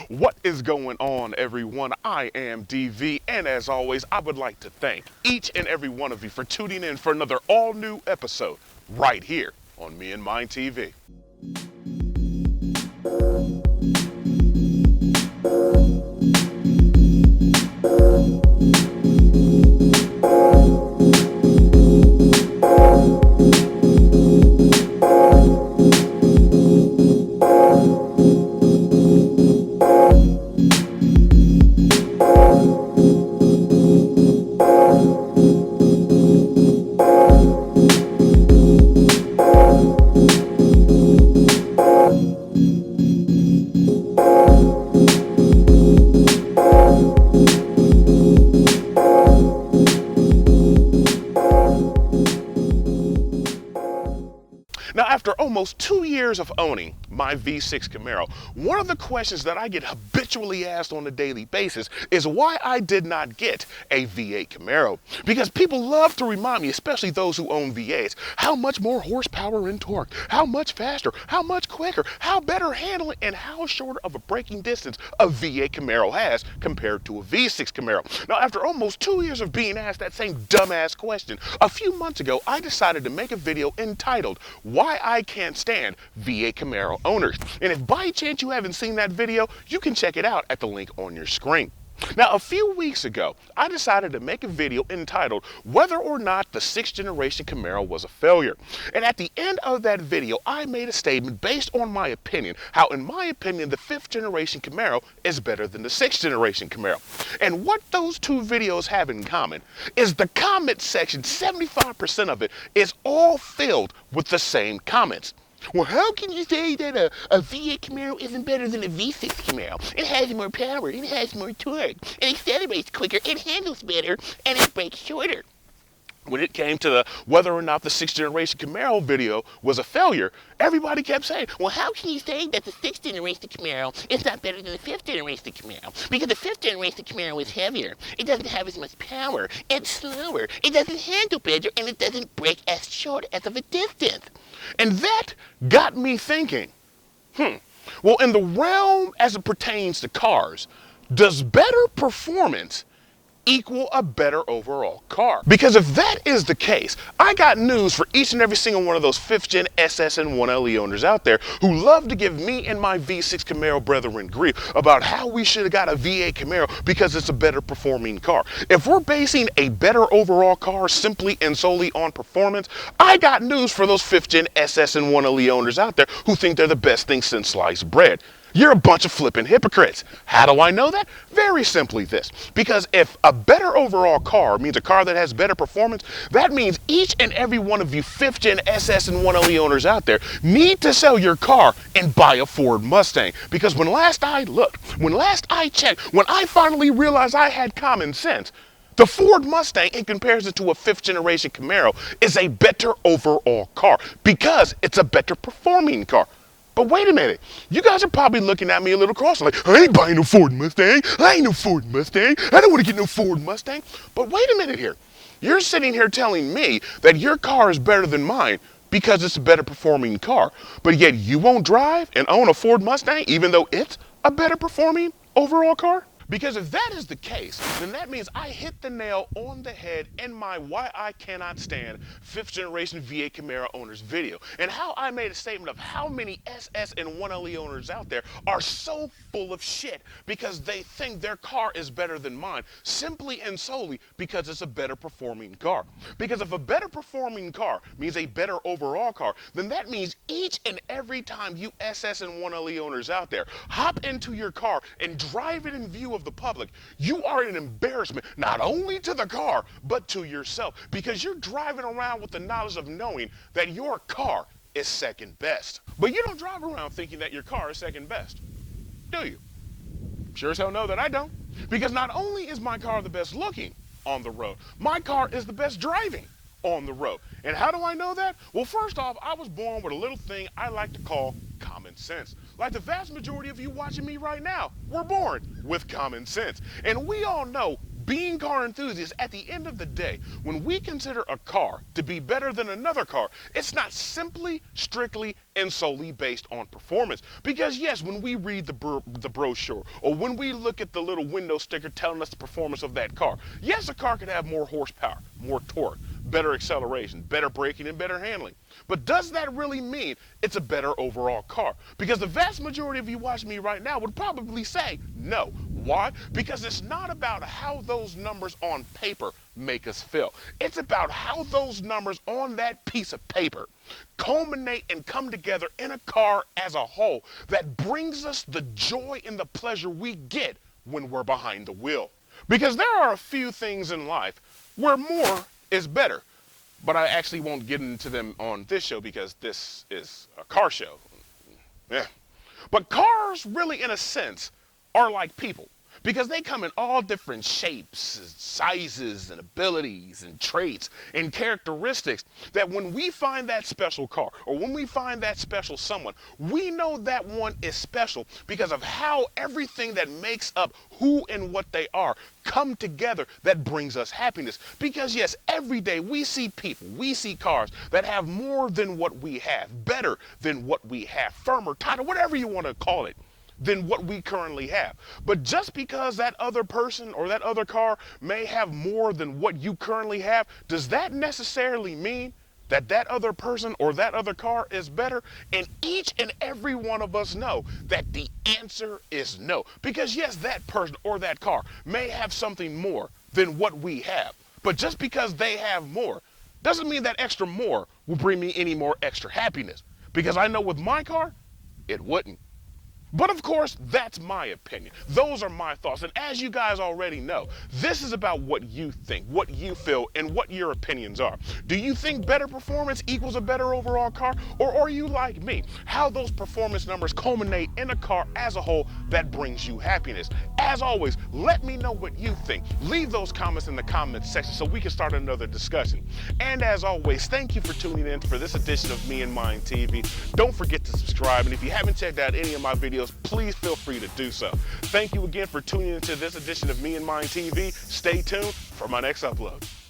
What is going on, everyone? I am DV, and as always, I would like to thank each and every one of you for tuning in for another all-new episode right here on Me and Mine TV. Now, after almost 2 years of owning my V6 Camaro, one of the questions that I get habitually asked on a daily basis is why I did not get a V8 Camaro. Because people love to remind me, especially those who own V8s, how much more horsepower and torque, how much faster, how much quicker, how better handling, and how short of a braking distance a V8 Camaro has compared to a V6 Camaro. Now, after almost 2 years of being asked that same dumbass question, a few months ago, I decided to make a video entitled, Why I Can't Stand V8 Camaro Owners. And if by chance you haven't seen that video, you can check it out at the link on your screen. Now, a few weeks ago, I decided to make a video entitled Whether or Not the 6th Generation Camaro Was a Failure. And at the end of that video, I made a statement based on my opinion, how in my opinion, the 5th Generation Camaro is better than the 6th Generation Camaro. And what those two videos have in common is the comment section, 75% of it is all filled with the same comments. Well, how can you say that a V8 Camaro isn't better than a V6 Camaro? It has more power, it has more torque, it accelerates quicker, it handles better, and it brakes shorter. When it came to the whether or not the 6th Generation Camaro video was a failure, everybody kept saying, well, how can you say that the 6th Generation Camaro is not better than the 5th Generation Camaro? Because the 5th Generation Camaro is heavier, it doesn't have as much power, it's slower, it doesn't handle better, and it doesn't brake as short as of a distance. And that got me thinking, well, in the realm as it pertains to cars, does better performance equal a better overall car? Because if that is the case, I got news for each and every single one of those 5th Gen SS and 1LE owners out there who love to give me and my V6 Camaro brethren grief about how we should have got a V8 Camaro because it's a better performing car. If we're basing a better overall car simply and solely on performance, I got news for those 5th Gen SS and 1LE owners out there who think they're the best thing since sliced bread. You're a bunch of flipping hypocrites. How do I know that? Very simply this. Because if a better overall car means a car that has better performance, that means each and every one of you 5th Gen SS and 1LE owners out there need to sell your car and buy a Ford Mustang. Because when last I looked, when last I checked, when I finally realized I had common sense, the Ford Mustang, in comparison to a 5th Generation Camaro, is a better overall car because it's a better performing car. But wait a minute, you guys are probably looking at me a little cross, like, I ain't buying no Ford Mustang, I ain't no Ford Mustang, I don't want to get no Ford Mustang. But wait a minute here, you're sitting here telling me that your car is better than mine because it's a better performing car, but yet you won't drive and own a Ford Mustang even though it's a better performing overall car? Because if that is the case, then that means I hit the nail on the head in my Why I Cannot Stand 5th Generation V8 Camaro owners video, and how I made a statement of how many SS and 1LE owners out there are so full of shit because they think their car is better than mine simply and solely because it's a better performing car. Because if a better performing car means a better overall car, then that means each and every time you SS and 1LE owners out there hop into your car and drive it in view of the public, you are an embarrassment not only to the car but to yourself, because you're driving around with the knowledge of knowing that your car is second best. But you don't drive around thinking that your car is second best, do you? Sure as hell know that I don't. Because not only is my car the best looking on the road, my car is the best driving on the road. And how do I know that? Well, first off, I was born with a little thing I like to call common sense. Like the vast majority of you watching me right now, we're born with common sense. And we all know being car enthusiasts, at the end of the day, when we consider a car to be better than another car, it's not simply, strictly, and solely based on performance. Because yes, when we read the brochure, or when we look at the little window sticker telling us the performance of that car, yes, a car could have more horsepower, more torque, better acceleration, better braking, and better handling. But does that really mean it's a better overall car? Because the vast majority of you watching me right now would probably say no. Why? Because it's not about how those numbers on paper make us feel. It's about how those numbers on that piece of paper culminate and come together in a car as a whole that brings us the joy and the pleasure we get when we're behind the wheel. Because there are a few things in life where more is better. But I actually won't get into them on this show because this is a car show. Yeah. But cars really, in a sense, are like people. Because they come in all different shapes, sizes, and abilities, and traits, and characteristics that when we find that special car, or when we find that special someone, we know that one is special because of how everything that makes up who and what they are come together that brings us happiness. Because yes, every day we see people, we see cars that have more than what we have, better than what we have, firmer, tighter, whatever you want to call it, than what we currently have. But just because that other person or that other car may have more than what you currently have, does that necessarily mean that that other person or that other car is better? And each and every one of us know that the answer is no. Because yes, that person or that car may have something more than what we have. But just because they have more doesn't mean that extra more will bring me any more extra happiness. Because I know with my car, it wouldn't. But of course, that's my opinion. Those are my thoughts. And as you guys already know, this is about what you think, what you feel, and what your opinions are. Do you think better performance equals a better overall car? Or are you like me? How those performance numbers culminate in a car as a whole that brings you happiness? As always, let me know what you think. Leave those comments in the comments section so we can start another discussion. And as always, thank you for tuning in for this edition of Me and Mine TV. Don't forget to subscribe. And if you haven't checked out any of my videos, please feel free to do so. Thank you again for tuning into this edition of Me and Mine TV. Stay tuned for my next upload.